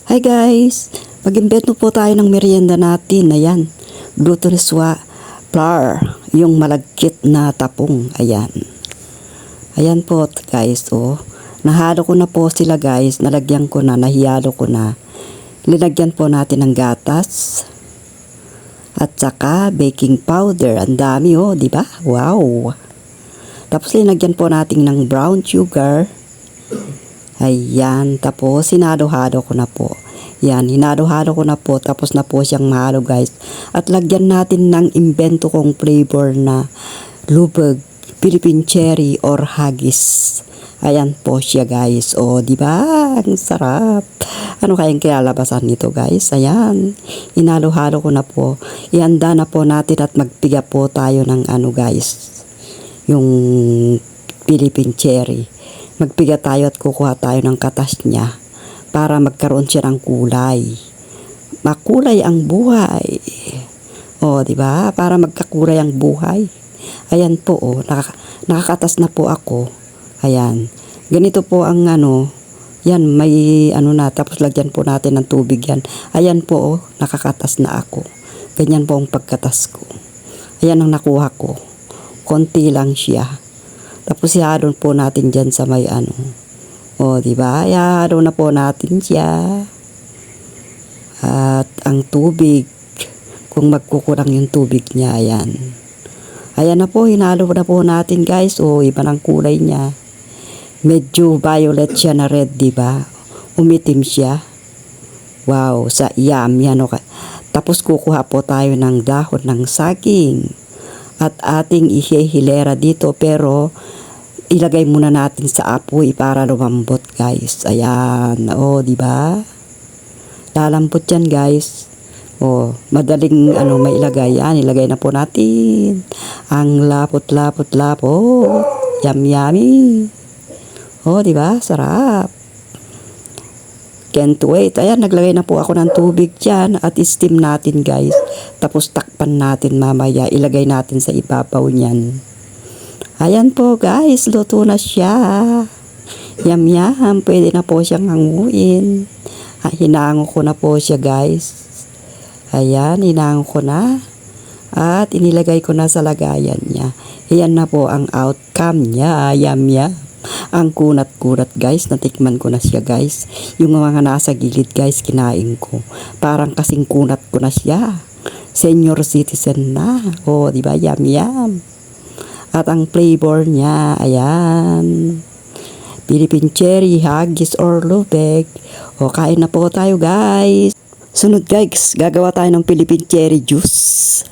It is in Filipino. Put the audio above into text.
Hi guys! Mag-invento po tayo ng merienda natin. Ayan. Glutinous flour. Yung malagkit na tapong. Ayan. Ayan po guys. Oh. Nahalo ko na po sila guys. Nalagyan ko na. Nahiyalo ko na. Linagyan po natin ng gatas. At saka baking powder. Ang dami oh. Diba? Wow! Tapos linagyan po natin ng brown sugar. Ayan, tapos hinalo-halo ko na po. Yan, hinalo-halo ko na po, tapos na po siyang mahalo guys. At lagyan natin ng imbento kong flavor na lubog, Philippine cherry or haggis. Ayan po siya guys. O, di ba? Ang sarap. Ano kayang kilalabasan nito guys? Ayan, hinalo-halo ko na po. Ihanda na po natin at magpiga po tayo ng ano guys. Yung Philippine cherry. Magpiga tayo at kukuha tayo ng katas niya para magkaroon siya ng kulay. Makulay ang buhay. O, di ba? Para magkakulay ang buhay. Ayan po, oh. Nakakatas na po ako. Ayan. Ganito po ang ano. Yan, may ano na. Tapos lagyan po natin ng tubig yan. Ayan po, oh. Nakakatas na ako. Ganyan po ang pagkatas ko. Ayan ang nakuha ko. Konti lang siya. Tapos ihalo po natin dyan sa may ano. O, diba? Ihalo na po natin siya. At ang tubig, kung magkukurang yung tubig niya, ayan. Ayan na po, hinalo na po natin guys. O, iba ng kulay niya. Medyo violet siya na red, diba? Umitim siya. Wow, sa yum, yan o. Tapos kukuha po tayo ng dahon ng saging. At ating ihihilera dito, pero ilagay muna natin sa apoy para lumambot guys. Ayan. O, di ba? Lalambot yan guys. O, madaling ano mailagay yan. Ilagay na po natin. Ang lapot. Yum yummy. O, di ba? Sarap. Can't wait. Ayan, naglagay na po ako ng tubig dyan at steam natin guys. Tapos takpan natin mamaya. Ilagay natin sa ibabaw niyan. Ayan po guys, luto na siya. Yum yum. Pwede na po siyang hanguin. Hinango ko na po siya guys. Ayan, hinango ko na. At inilagay ko na sa lagayan niya. Ayan na po ang outcome niya. Yum yum. Ang kunat-kunat guys, natikman ko na siya guys. Yung mga nasa gilid guys, kinain ko. Parang kasing kunat ko na siya. Senior citizen na. O, di ba? Yum yum. At ang flavor niya, ayan. Philippine cherry, haggis or lubeg. O, kain na po tayo guys. Sunod guys, gagawa tayo ng Philippine cherry juice.